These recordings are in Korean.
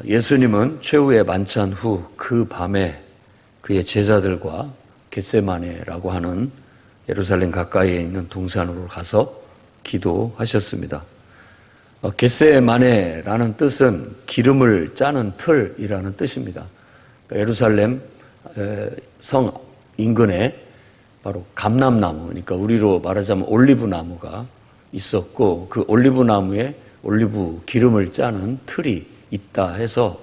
예수님은 최후의 만찬 후 그 밤에 그의 제자들과 겟세마네라고 하는 예루살렘 가까이에 있는 동산으로 가서 기도하셨습니다. 겟세마네라는 뜻은 기름을 짜는 틀이라는 뜻입니다. 예루살렘 성 인근에 바로 감람나무, 그러니까 우리로 말하자면 올리브나무가 있었고, 그 올리브나무에 올리브 기름을 짜는 틀이 있다 해서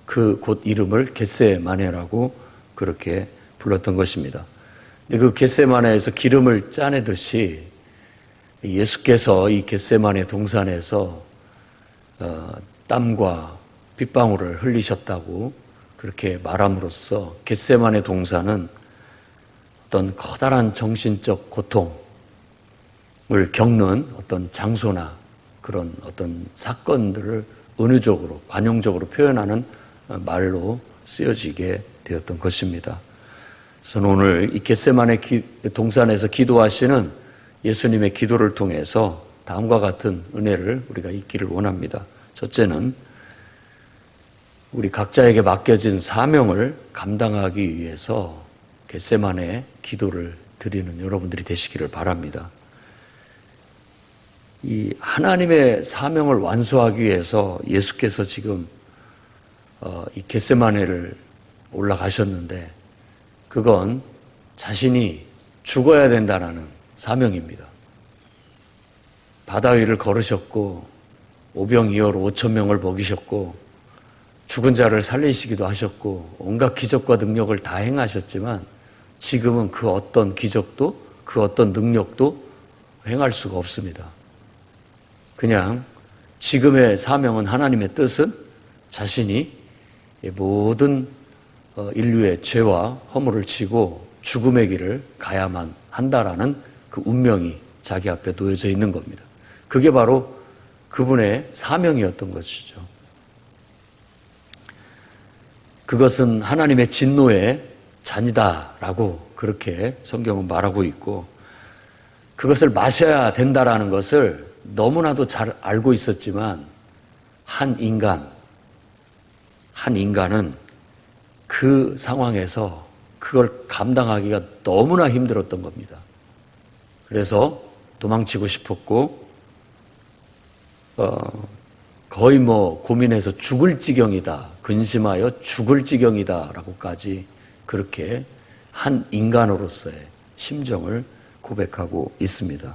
그 곳 이름을 겟세마네라고 그렇게 불렀던 것입니다. 근데 그 겟세마네에서 기름을 짜내듯이 예수께서 이 겟세마네 동산에서 땀과 빗방울을 흘리셨다고 그렇게 말함으로써 겟세마네 동산은 어떤 커다란 정신적 고통을 겪는 어떤 장소나 그런 어떤 사건들을 은유적으로, 관용적으로 표현하는 말로 쓰여지게 되었던 것입니다. 저는 오늘 이 겟세마네 동산에서 기도하시는 예수님의 기도를 통해서 다음과 같은 은혜를 우리가 잊기를 원합니다. 첫째는 우리 각자에게 맡겨진 사명을 감당하기 위해서 겟세마네 기도를 드리는 여러분들이 되시기를 바랍니다. 이 하나님의 사명을 완수하기 위해서 예수께서 지금 이 겟세마네를 올라가셨는데 그건 자신이 죽어야 된다는 사명입니다. 바다 위를 걸으셨고 오병이어로 5천 명을 먹이셨고 죽은 자를 살리시기도 하셨고 온갖 기적과 능력을 다 행하셨지만 지금은 그 어떤 기적도 그 어떤 능력도 행할 수가 없습니다. 그냥 지금의 사명은, 하나님의 뜻은 자신이 모든 인류의 죄와 허물을 지고 죽음의 길을 가야만 한다라는 그 운명이 자기 앞에 놓여져 있는 겁니다. 그게 바로 그분의 사명이었던 것이죠. 그것은 하나님의 진노의 잔이다라고 그렇게 성경은 말하고 있고, 그것을 마셔야 된다라는 것을 너무나도 잘 알고 있었지만 한 인간은 그 상황에서 그걸 감당하기가 너무나 힘들었던 겁니다. 그래서 도망치고 싶었고 거의 고민해서 죽을 지경이다, 근심하여 죽을 지경이다 라고까지 그렇게 한 인간으로서의 심정을 고백하고 있습니다.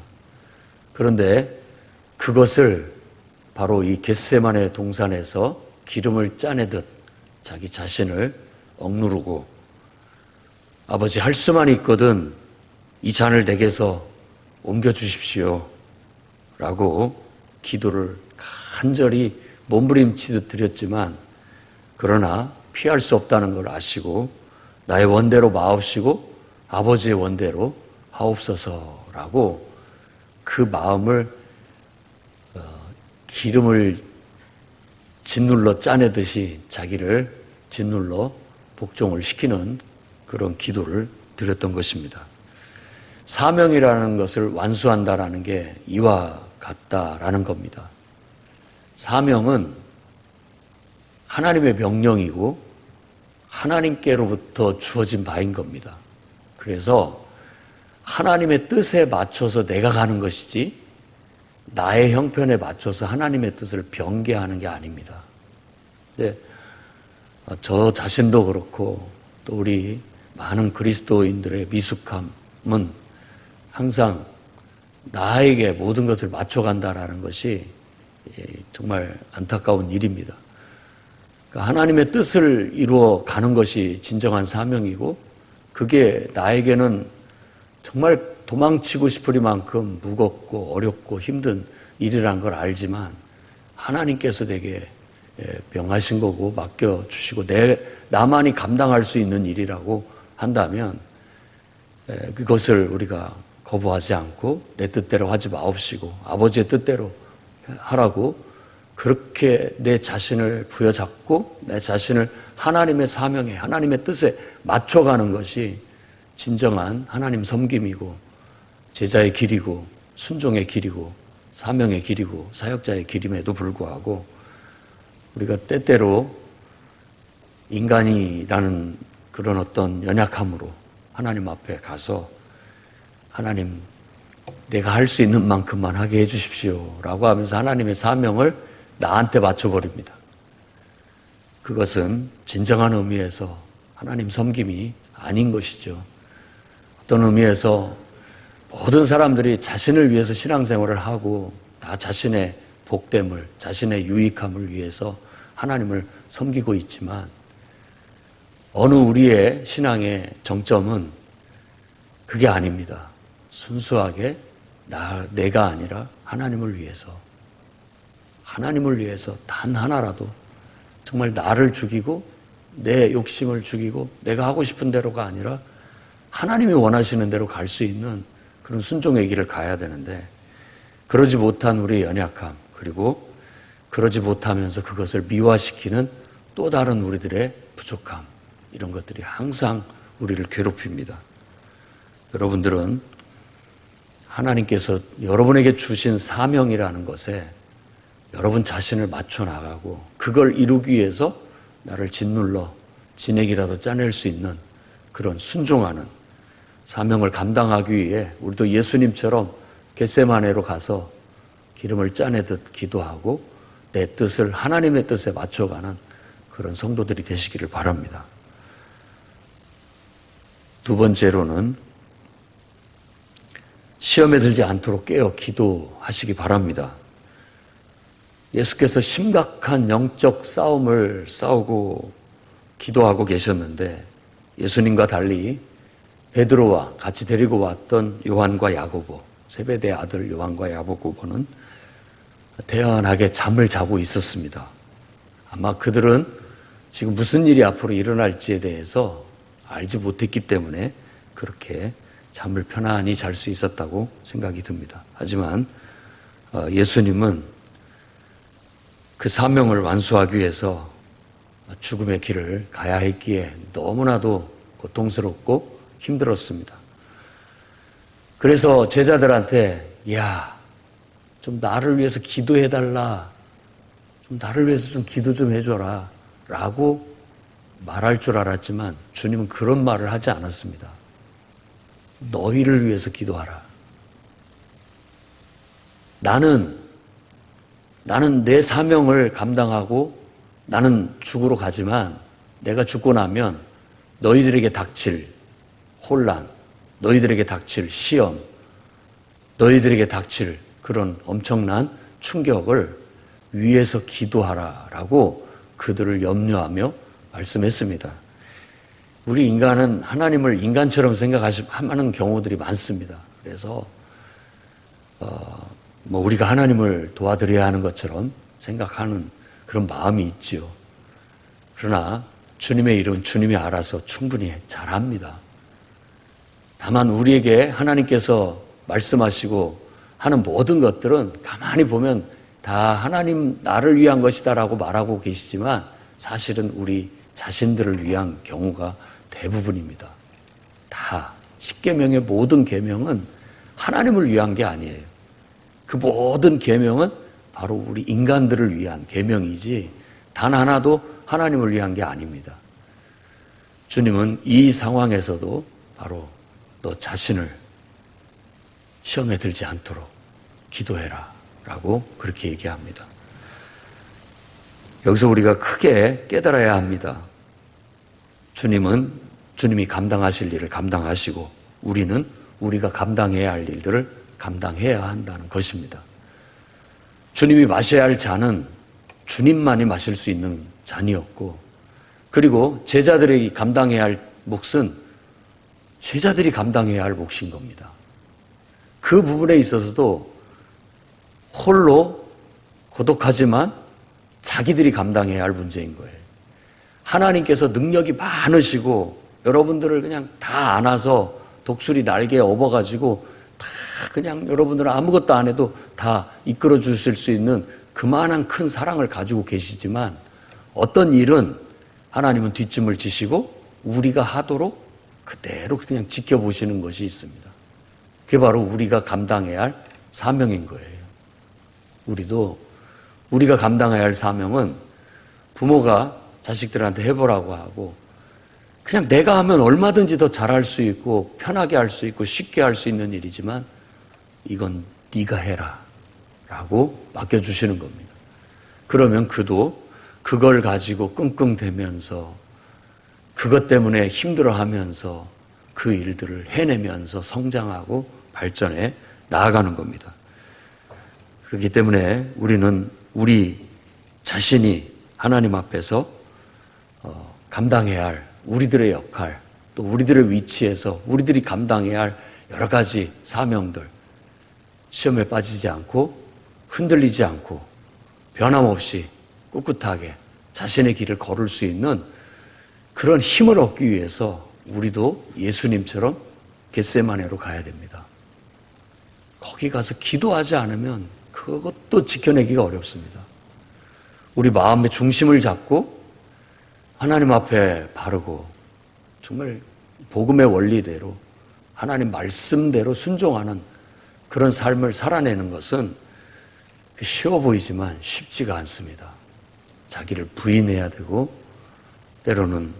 그런데 그것을 바로 이 겟세마네 동산에서 기름을 짜내듯 자기 자신을 억누르고, 아버지 할 수만 있거든 이 잔을 내게서 옮겨주십시오 라고 기도를 간절히 몸부림치듯 드렸지만, 그러나 피할 수 없다는 걸 아시고 나의 원대로 마옵시고 아버지의 원대로 하옵소서라고 그 마음을 기름을 짓눌러 짜내듯이 자기를 짓눌러 복종을 시키는 그런 기도를 드렸던 것입니다. 사명이라는 것을 완수한다라는 게 이와 같다라는 겁니다. 사명은 하나님의 명령이고 하나님께로부터 주어진 바인 겁니다. 그래서 하나님의 뜻에 맞춰서 내가 가는 것이지 나의 형편에 맞춰서 하나님의 뜻을 변개하는 게 아닙니다. 근데 저 자신도 그렇고 또 우리 많은 그리스도인들의 미숙함은 항상 나에게 모든 것을 맞춰간다라는 것이 정말 안타까운 일입니다. 그러니까 하나님의 뜻을 이루어 가는 것이 진정한 사명이고, 그게 나에게는 정말 도망치고 싶으리만큼 무겁고 어렵고 힘든 일이란 걸 알지만 하나님께서 내게 명하신 거고 맡겨주시고 나만이 감당할 수 있는 일이라고 한다면 그것을 우리가 거부하지 않고 내 뜻대로 하지 마옵시고 아버지의 뜻대로 하라고 그렇게 내 자신을 부여잡고 내 자신을 하나님의 사명에, 하나님의 뜻에 맞춰가는 것이 진정한 하나님 섬김이고 제자의 길이고 순종의 길이고 사명의 길이고 사역자의 길임에도 불구하고 우리가 때때로 인간이라는 그런 어떤 연약함으로 하나님 앞에 가서 하나님, 내가 할 수 있는 만큼만 하게 해주십시오 라고 하면서 하나님의 사명을 나한테 맞춰버립니다. 그것은 진정한 의미에서 하나님 섬김이 아닌 것이죠. 어떤 의미에서 모든 사람들이 자신을 위해서 신앙생활을 하고 다 자신의 복됨을, 자신의 유익함을 위해서 하나님을 섬기고 있지만 어느 우리의 신앙의 정점은 그게 아닙니다. 순수하게 내가 아니라 하나님을 위해서 단 하나라도 정말 나를 죽이고 내 욕심을 죽이고 내가 하고 싶은 대로가 아니라 하나님이 원하시는 대로 갈 수 있는 그런 순종의 길을 가야 되는데 그러지 못한 우리의 연약함 그리고 그러지 못하면서 그것을 미화시키는 또 다른 우리들의 부족함 이런 것들이 항상 우리를 괴롭힙니다. 여러분들은 하나님께서 여러분에게 주신 사명이라는 것에 여러분 자신을 맞춰 나가고 그걸 이루기 위해서 나를 짓눌러 진액이라도 짜낼 수 있는 그런 순종하는 사명을 감당하기 위해 우리도 예수님처럼 겟세마네로 가서 기름을 짜내듯 기도하고 내 뜻을 하나님의 뜻에 맞춰가는 그런 성도들이 되시기를 바랍니다. 두 번째로는 시험에 들지 않도록 깨어 기도하시기 바랍니다. 예수께서 심각한 영적 싸움을 싸우고 기도하고 계셨는데 예수님과 달리 베드로와 같이 데리고 왔던 요한과 야고보, 세베대의 아들 요한과 야고보는 태연하게 잠을 자고 있었습니다. 아마 그들은 지금 무슨 일이 앞으로 일어날지에 대해서 알지 못했기 때문에 그렇게 잠을 편안히 잘 수 있었다고 생각이 듭니다. 하지만 예수님은 그 사명을 완수하기 위해서 죽음의 길을 가야 했기에 너무나도 고통스럽고 힘들었습니다. 그래서 제자들한테 좀 나를 위해서 기도해달라, 좀 나를 위해서 좀 기도 좀 해줘라 라고 말할 줄 알았지만 주님은 그런 말을 하지 않았습니다. 너희를 위해서 기도하라. 나는 내 사명을 감당하고 나는 죽으러 가지만 내가 죽고 나면 너희들에게 닥칠 혼란, 너희들에게 닥칠 시험, 너희들에게 닥칠 그런 엄청난 충격을 위해서 기도하라라고 그들을 염려하며 말씀했습니다. 우리 인간은 하나님을 인간처럼 생각하는 경우들이 많습니다. 그래서 우리가 하나님을 도와드려야 하는 것처럼 생각하는 그런 마음이 있지요. 그러나 주님의 일은 주님이 알아서 충분히 잘합니다. 다만 우리에게 하나님께서 말씀하시고 하는 모든 것들은 가만히 보면 다 하나님 나를 위한 것이다라고 말하고 계시지만 사실은 우리 자신들을 위한 경우가 대부분입니다. 다 십계명의 모든 계명은 하나님을 위한 게 아니에요. 그 모든 계명은 바로 우리 인간들을 위한 계명이지 단 하나도 하나님을 위한 게 아닙니다. 주님은 이 상황에서도 바로 너 자신을 시험에 들지 않도록 기도해라 라고 그렇게 얘기합니다. 여기서 우리가 크게 깨달아야 합니다. 주님이 감당하실 일을 감당하시고 우리는 우리가 감당해야 할 일들을 감당해야 한다는 것입니다. 주님이 마셔야 할 잔은 주님만이 마실 수 있는 잔이었고 그리고 제자들이 감당해야 할 몫은 제자들이 감당해야 할 몫인 겁니다. 그 부분에 있어서도 홀로 고독하지만 자기들이 감당해야 할 문제인 거예요. 하나님께서 능력이 많으시고 여러분들을 그냥 다 안아서 독수리 날개에 업어가지고 다 그냥 여러분들은 아무것도 안 해도 다 이끌어 주실 수 있는 그만한 큰 사랑을 가지고 계시지만 어떤 일은 하나님은 뒷짐을 지시고 우리가 하도록 그대로 그냥 지켜보시는 것이 있습니다. 그게 바로 우리가 감당해야 할 사명인 거예요. 우리가 감당해야 할 사명은 부모가 자식들한테 해보라고 하고 그냥 내가 하면 얼마든지 더 잘할 수 있고 편하게 할 수 있고 쉽게 할 수 있는 일이지만 이건 네가 해라 라고 맡겨주시는 겁니다. 그러면 그도 그걸 가지고 끙끙대면서 그것 때문에 힘들어하면서 그 일들을 해내면서 성장하고 발전해 나아가는 겁니다. 그렇기 때문에 우리는 우리 자신이 하나님 앞에서 감당해야 할 우리들의 역할, 또 우리들의 위치에서 우리들이 감당해야 할 여러 가지 사명들, 시험에 빠지지 않고 흔들리지 않고 변함없이 꿋꿋하게 자신의 길을 걸을 수 있는 그런 힘을 얻기 위해서 우리도 예수님처럼 겟세마네로 가야 됩니다. 거기 가서 기도하지 않으면 그것도 지켜내기가 어렵습니다. 우리 마음의 중심을 잡고 하나님 앞에 바르고 정말 복음의 원리대로 하나님 말씀대로 순종하는 그런 삶을 살아내는 것은 쉬워 보이지만 쉽지가 않습니다. 자기를 부인해야 되고 때로는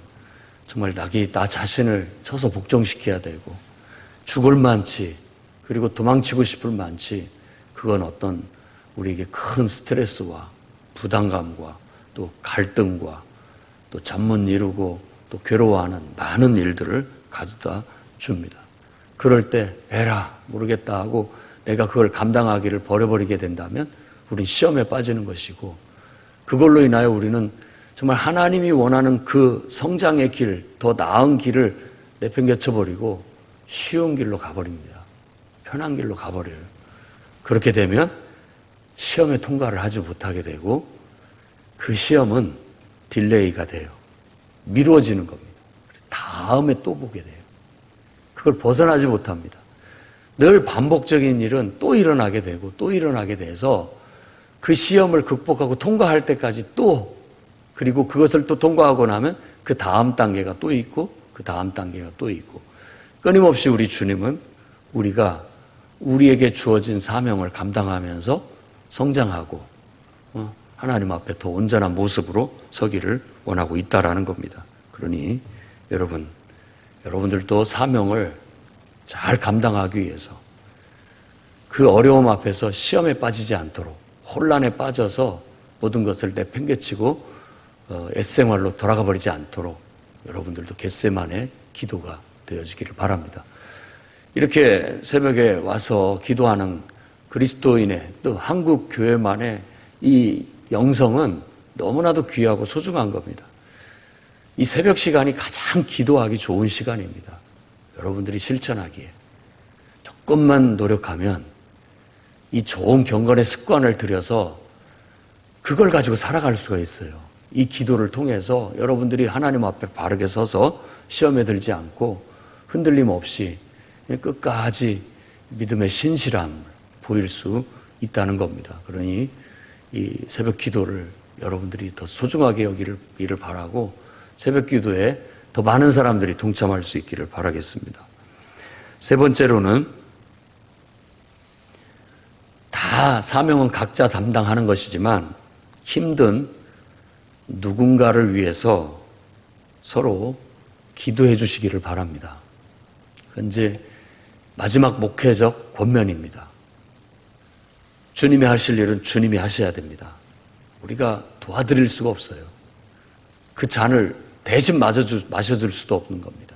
정말 나 자신을 쳐서 복종시켜야 되고 죽을 만치 그리고 도망치고 싶을 만치 그건 어떤 우리에게 큰 스트레스와 부담감과 또 갈등과 또 잠 못 이루고 또 괴로워하는 많은 일들을 가져다 줍니다. 그럴 때 에라 모르겠다 하고 내가 그걸 감당하기를 버려버리게 된다면 우린 시험에 빠지는 것이고 그걸로 인하여 우리는 정말 하나님이 원하는 그 성장의 길, 더 나은 길을 내팽개쳐버리고 쉬운 길로 가버립니다. 편한 길로 가버려요. 그렇게 되면 시험에 통과를 하지 못하게 되고 그 시험은 딜레이가 돼요. 미루어지는 겁니다. 다음에 또 보게 돼요. 그걸 벗어나지 못합니다. 늘 반복적인 일은 또 일어나게 되고 또 일어나게 돼서 그 시험을 극복하고 통과할 때까지 또 그리고 그것을 또 통과하고 나면 그 다음 단계가 또 있고 그 다음 단계가 또 있고 끊임없이 우리 주님은 우리가 우리에게 주어진 사명을 감당하면서 성장하고 하나님 앞에 더 온전한 모습으로 서기를 원하고 있다라는 겁니다. 그러니 여러분들도 사명을 잘 감당하기 위해서 그 어려움 앞에서 시험에 빠지지 않도록 혼란에 빠져서 모든 것을 내팽개치고 옛생활로 돌아가 버리지 않도록 여러분들도 겟세마네 기도가 되어지기를 바랍니다. 이렇게 새벽에 와서 기도하는 그리스도인의 또 한국 교회만의 이 영성은 너무나도 귀하고 소중한 겁니다. 이 새벽 시간이 가장 기도하기 좋은 시간입니다. 여러분들이 실천하기에 조금만 노력하면 이 좋은 경건의 습관을 들여서 그걸 가지고 살아갈 수가 있어요. 이 기도를 통해서 여러분들이 하나님 앞에 바르게 서서 시험에 들지 않고 흔들림 없이 끝까지 믿음의 신실함을 보일 수 있다는 겁니다. 그러니 이 새벽 기도를 여러분들이 더 소중하게 여기를 바라고 새벽 기도에 더 많은 사람들이 동참할 수 있기를 바라겠습니다. 세 번째로는 다 사명은 각자 담당하는 것이지만 힘든 누군가를 위해서 서로 기도해 주시기를 바랍니다. 그건 이제 마지막 목회적 권면입니다. 주님이 하실 일은 주님이 하셔야 됩니다. 우리가 도와드릴 수가 없어요. 그 잔을 대신 마셔줄 수도 없는 겁니다.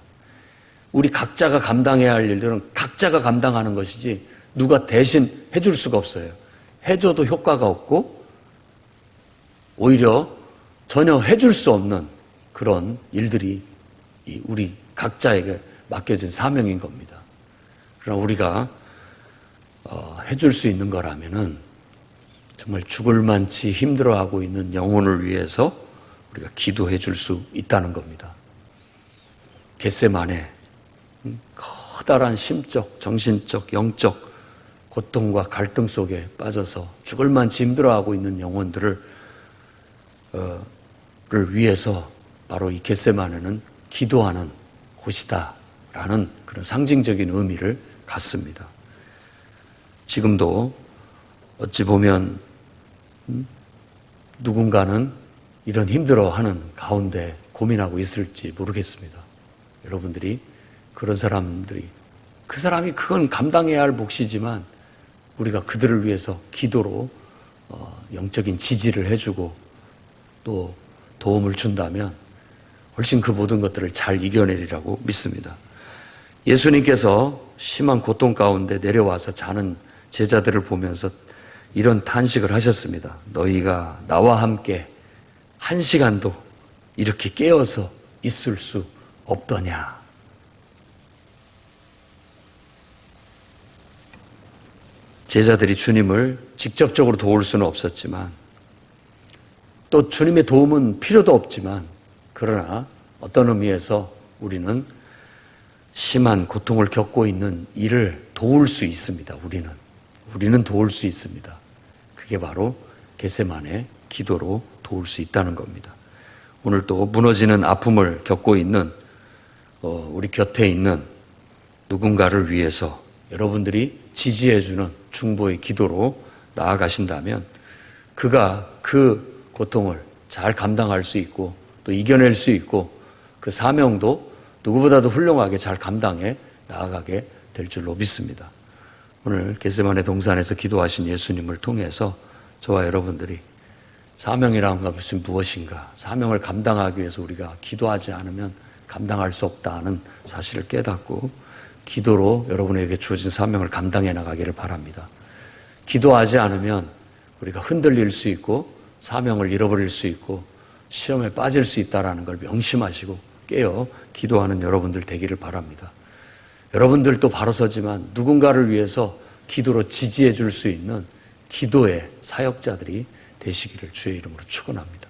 우리 각자가 감당해야 할 일들은 각자가 감당하는 것이지 누가 대신 해줄 수가 없어요. 해줘도 효과가 없고 오히려 전혀 해줄 수 없는 그런 일들이 우리 각자에게 맡겨진 사명인 겁니다. 그러나 우리가 해줄 수 있는 거라면은 정말 죽을 만치 힘들어하고 있는 영혼을 위해서 우리가 기도해 줄 수 있다는 겁니다. 겟세마네 커다란 심적, 정신적, 영적 고통과 갈등 속에 빠져서 죽을 만치 힘들어하고 있는 영혼들을 위해서 바로 이 겟세마네는 기도하는 곳이다라는 그런 상징적인 의미를 갖습니다. 지금도 어찌 보면 누군가는 이런 힘들어하는 가운데 고민하고 있을지 모르겠습니다. 여러분들이 그런 사람들이 그 사람이 그건 감당해야 할 몫이지만 우리가 그들을 위해서 기도로 영적인 지지를 해주고 또 도움을 준다면 훨씬 그 모든 것들을 잘 이겨내리라고 믿습니다. 예수님께서 심한 고통 가운데 내려와서 자는 제자들을 보면서 이런 탄식을 하셨습니다. 너희가 나와 함께 1시간도 이렇게 깨어서 있을 수 없더냐. 제자들이 주님을 직접적으로 도울 수는 없었지만 또 주님의 도움은 필요도 없지만 그러나 어떤 의미에서 우리는 심한 고통을 겪고 있는 이를 도울 수 있습니다. 우리는 도울 수 있습니다. 그게 바로 겟세마네 기도로 도울 수 있다는 겁니다. 오늘 또 무너지는 아픔을 겪고 있는 우리 곁에 있는 누군가를 위해서 여러분들이 지지해주는 중보의 기도로 나아가신다면 그가 그 고통을 잘 감당할 수 있고 또 이겨낼 수 있고 그 사명도 누구보다도 훌륭하게 잘 감당해 나아가게 될 줄로 믿습니다. 오늘 겟세마네 동산에서 기도하신 예수님을 통해서 저와 여러분들이 사명이라는 것이 무엇인가, 사명을 감당하기 위해서 우리가 기도하지 않으면 감당할 수 없다는 사실을 깨닫고 기도로 여러분에게 주어진 사명을 감당해 나가기를 바랍니다. 기도하지 않으면 우리가 흔들릴 수 있고 사명을 잃어버릴 수 있고 시험에 빠질 수 있다는 걸 명심하시고 깨어 기도하는 여러분들 되기를 바랍니다. 여러분들도 바로 서지만 누군가를 위해서 기도로 지지해 줄 수 있는 기도의 사역자들이 되시기를 주의 이름으로 축원합니다.